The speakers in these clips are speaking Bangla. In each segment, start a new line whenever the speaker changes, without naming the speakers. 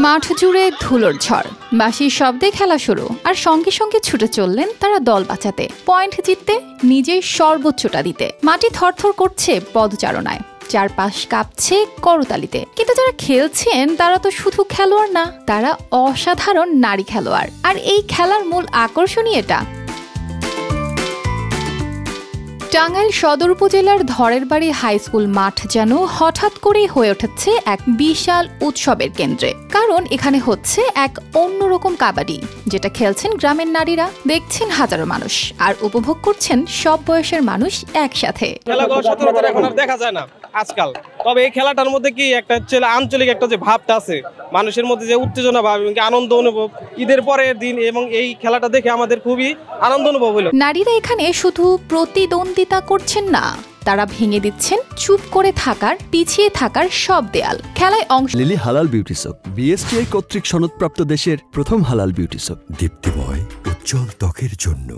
মাঠ জুড়ে ধুলোর ঝড়, বাঁশির শব্দে খেলা শুরু, আর সঙ্গে সঙ্গে ছুটে চললেন তারা দল বাঁচাতে, পয়েন্ট জিততে, নিজের সর্বোচ্চটা দিতে। মাটি থরথর করছে পদচারণায়, চারপাশ কাঁপছে করতালিতে। কিন্তু যারা খেলছেন তারা তো শুধু খেলোয়াড় না, তারা অসাধারণ নারী খেলোয়াড়। আর এই খেলার মূল আকর্ষণই এটা। টাঙ্গাইল সদর উপজেলার ধরের বাড়ি হাই স্কুল মাঠ যেন হঠাৎ করেই হয়ে উঠেছে এক বিশাল উৎসবের কেন্দ্রে। কারণ এখানে হচ্ছে এক অন্যরকম কাবাডি, যেটা খেলছেন গ্রামের নারীরা, দেখছেন হাজারো মানুষ, আর উপভোগ করছেন সব বয়সের মানুষ একসাথে।
খেলাগুলো সচরাচর এখন আর দেখা যায় না আজকাল। তবে এই খেলাটার মধ্যে কি একটা আঞ্চলিক একটা যে ভাবটা আছে, মানুষের মধ্যে যে উত্তেজনা ভাব এবং আনন্দ অনুভব, ঈদের পরের দিন, এবং এই খেলাটা দেখে আমাদের খুবই আনন্দ অনুভব হলো।
নারীরা এখানে শুধু প্রতিদ্বন্দ্বিতা করছেন না, তারা ভেঙে দিচ্ছেন চুপ করে থাকার, পিছিয়ে থাকার সব দেয়াল। খেলায় অংশ
লিলি হালাল বিউটি সোপ, বিএসটিআই কর্তৃক সনদপ্রাপ্ত দেশের প্রথম হালাল বিউটি সোপ, দীপ্তিময় উজ্জ্বল ত্বকের জন্য।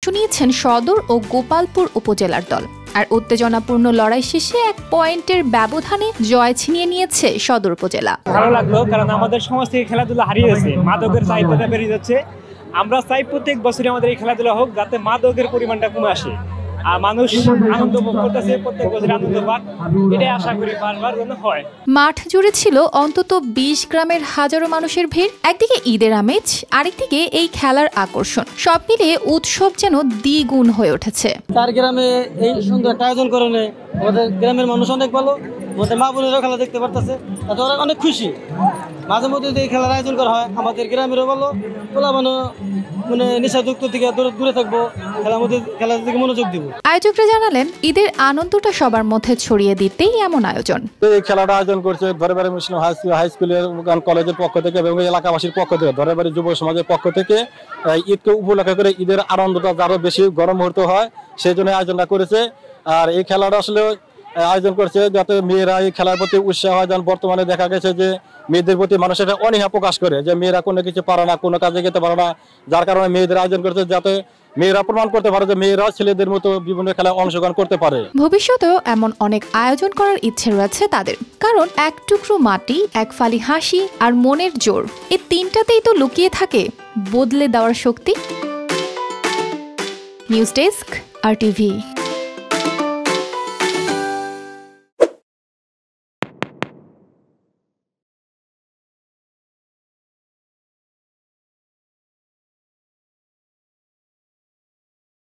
শুনিয়েছেন সদর ও গোপালপুর উপজেলার দল। আর উত্তেজনাপূর্ণ লড়াই শেষে এক পয়েন্টের ব্যবধানে জয় ছিনিয়ে নিয়েছে সদর উপজেলা।
ভালো লাগলো, কারণ আমাদের সমাজ থেকে খেলাধুলা হারিয়ে যাচ্ছে, মাদকের চাহিদাটা বেড়ে যাচ্ছে। আমরা চাই প্রত্যেক বছরই আমাদের এই খেলাধুলা হোক, যাতে মাদকের পরিমাণটা কমে আসে আর মানুষ আনন্দ ভোগ করতেছে, প্রত্যেক বছর আনন্দ পাক, এটাই আশা করি বারবার যেন হয়।
মাঠ জুড়ে ছিল অন্তত 20 গ্রামের হাজারো মানুষের ভিড়। একদিকে ঈদের আমেজ, আরেকদিকে এই খেলার আকর্ষণ, সব মিলিয়ে উৎসব যেন দ্বিগুণ হয়ে উঠেছে।
তার গ্রামে এই সুন্দর একটা আয়োজন করে আমাদের গ্রামের মানুষ অনেক ভালো, আমাদের মা বোনেরাও খেলা দেখতে পারতেছে, তাতে ওরা অনেক খুশি। মাঝে মধ্যে এই খেলার আয়োজন করা হয়, আমাদের গ্রামেরও ভালো, ওলা মানে নেশাযুক্ত থেকে দূরে থাকবো, খেলার দিকে মনোযোগ দিব।
আয়োজকরা জানালেন, ঈদের আনন্দটা সবার মধ্যে ছড়িয়ে দিতেই এমন আয়োজন।
এই খেলাটা আয়োজন করছে ধরেবাড়ি মুসলিম হাই স্কুলের কলেজের পক্ষ থেকে এবং এলাকাবাসীর পক্ষ থেকে, ধরেবাড়ি যুব সমাজের পক্ষ থেকে। ঈদকে উপলক্ষ করে ঈদের আনন্দটা আরো বেশি গরম মুহূর্ত হয়, সেই জন্য আয়োজনটা করেছে। আর এই খেলাটা আসলে আয়োজন করছে যাতে মেয়েরা এই খেলার প্রতি উৎসাহ হয়। যেমন বর্তমানে দেখা গেছে যে মেয়েদের প্রতি মানুষ একটা অনীহা প্রকাশ করে, যে মেয়েরা কোনো কিছু পারে না, কোনো কাজে যেতে পারে না, যার কারণে মেয়েদের আয়োজন করছে যাতে মেয়েরা প্রমাণ করতে পারে যে মেয়েরা ছেলেদের মতো বিভিন্ন খেলায় অংশগ্রহণ করতে পারে।
ভবিষ্যতেও এমন অনেক আয়োজন করার ইচ্ছে রয়েছে তাদের, কারণ এক টুকরো মাটি, এক ফালি হাসি আর মনের জোর, এই তিনটাতেই তো লুকিয়ে থাকে বদলে দেওয়ার শক্তি। News desk, RTV।